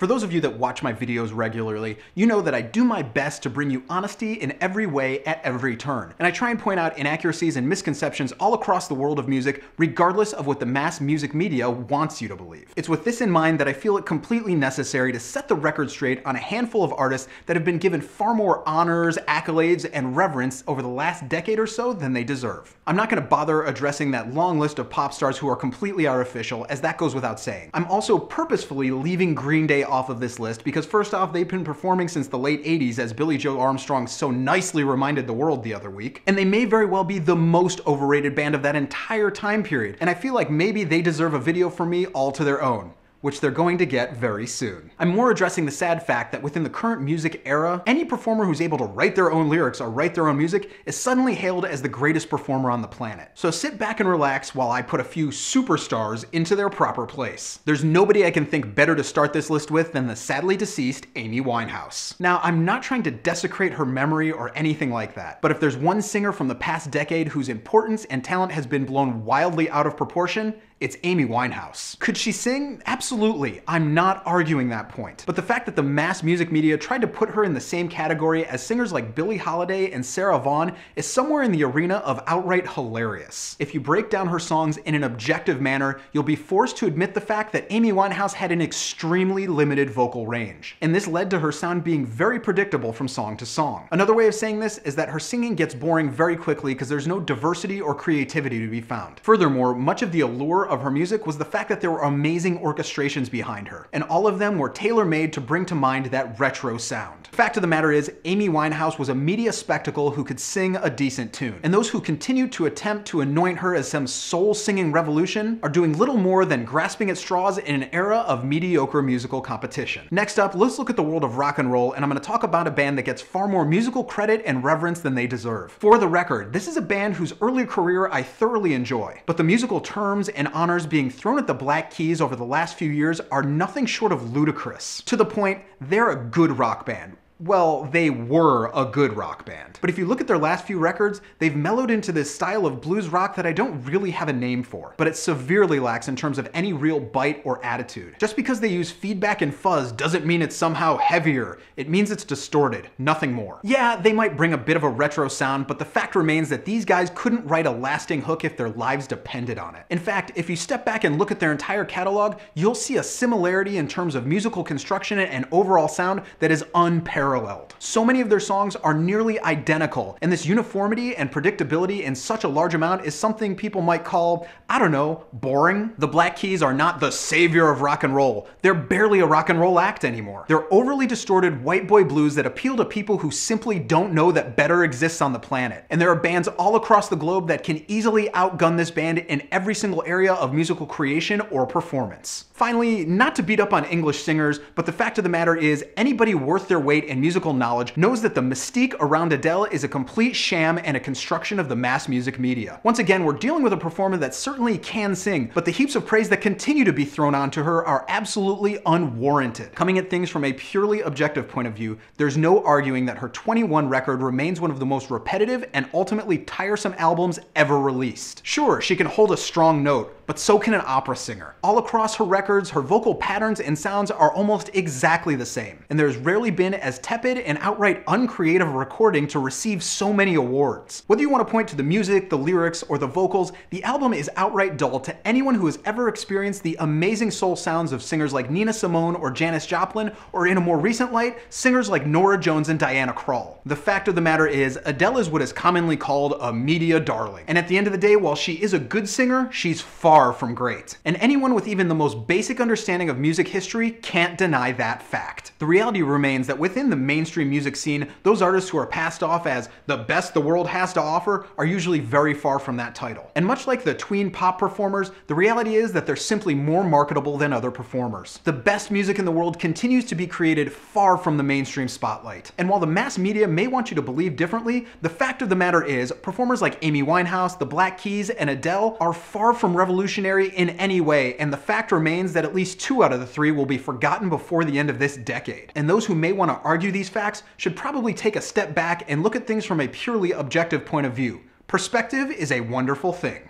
For those of you that watch my videos regularly, you know that I do my best to bring you honesty in every way at every turn. And I try and point out inaccuracies and misconceptions all across the world of music, regardless of what the mass music media wants you to believe. It's with this in mind that I feel it completely necessary to set the record straight on a handful of artists that have been given far more honors, accolades, and reverence over the last decade or so than they deserve. I'm not going to bother addressing that long list of pop stars who are completely artificial, as that goes without saying. I'm also purposefully leaving Green Day off of this list because first off, they've been performing since the late 80s, as Billie Joe Armstrong so nicely reminded the world the other week, and they may very well be the most overrated band of that entire time period, and I feel like maybe they deserve a video from me all to their own, which they're going to get very soon. I'm more addressing the sad fact that within the current music era, any performer who's able to write their own lyrics or write their own music is suddenly hailed as the greatest performer on the planet. So sit back and relax while I put a few superstars into their proper place. There's nobody I can think better to start this list with than the sadly deceased Amy Winehouse. Now, I'm not trying to desecrate her memory or anything like that, but if there's one singer from the past decade whose importance and talent has been blown wildly out of proportion, it's Amy Winehouse. Could she sing? Absolutely. I'm not arguing that point. But the fact that the mass music media tried to put her in the same category as singers like Billie Holiday and Sarah Vaughan is somewhere in the arena of outright hilarious. If you break down her songs in an objective manner, you'll be forced to admit the fact that Amy Winehouse had an extremely limited vocal range. And this led to her sound being very predictable from song to song. Another way of saying this is that her singing gets boring very quickly because there's no diversity or creativity to be found. Furthermore, much of the allure of her music was the fact that there were amazing orchestrations behind her, and all of them were tailor-made to bring to mind that retro sound. The fact of the matter is, Amy Winehouse was a media spectacle who could sing a decent tune, and those who continue to attempt to anoint her as some soul-singing revolution are doing little more than grasping at straws in an era of mediocre musical competition. Next up, let's look at the world of rock and roll, and I'm going to talk about a band that gets far more musical credit and reverence than they deserve. For the record, this is a band whose early career I thoroughly enjoy, but the musical terms and honors being thrown at the Black Keys over the last few years are nothing short of ludicrous. To the point, they're a good rock band. Well, they were a good rock band. But if you look at their last few records, they've mellowed into this style of blues rock that I don't really have a name for, but it severely lacks in terms of any real bite or attitude. Just because they use feedback and fuzz doesn't mean it's somehow heavier. It means it's distorted, nothing more. Yeah, they might bring a bit of a retro sound, but the fact remains that these guys couldn't write a lasting hook if their lives depended on it. In fact, if you step back and look at their entire catalog, you'll see a similarity in terms of musical construction and overall sound that is unparalleled. So many of their songs are nearly identical, and this uniformity and predictability in such a large amount is something people might call, I don't know, boring. The Black Keys are not the savior of rock and roll. They're barely a rock and roll act anymore. They're overly distorted white boy blues that appeal to people who simply don't know that better exists on the planet. And there are bands all across the globe that can easily outgun this band in every single area of musical creation or performance. Finally, not to beat up on English singers, but the fact of the matter is, anybody worth their weight in musical knowledge knows that the mystique around Adele is a complete sham and a construction of the mass music media. Once again, we're dealing with a performer that certainly can sing, but the heaps of praise that continue to be thrown onto her are absolutely unwarranted. Coming at things from a purely objective point of view, there's no arguing that her 21 record remains one of the most repetitive and ultimately tiresome albums ever released. Sure, she can hold a strong note, but so can an opera singer. All across her records, her vocal patterns and sounds are almost exactly the same, and there's rarely been as tepid and outright uncreative a recording to receive so many awards. Whether you want to point to the music, the lyrics, or the vocals, the album is outright dull to anyone who has ever experienced the amazing soul sounds of singers like Nina Simone or Janis Joplin, or in a more recent light, singers like Norah Jones and Diana Krall. The fact of the matter is, Adele is what is commonly called a media darling, and at the end of the day, while she is a good singer, she's far from great. And anyone with even the most basic understanding of music history can't deny that fact. The reality remains that within the mainstream music scene, those artists who are passed off as the best the world has to offer are usually very far from that title. And much like the tween pop performers, the reality is that they're simply more marketable than other performers. The best music in the world continues to be created far from the mainstream spotlight. And while the mass media may want you to believe differently, the fact of the matter is, performers like Amy Winehouse, the Black Keys, and Adele are far from revolutionary in any way, and the fact remains that at least 2 out of the 3 will be forgotten before the end of this decade. And those who may want to argue these facts should probably take a step back and look at things from a purely objective point of view. Perspective is a wonderful thing.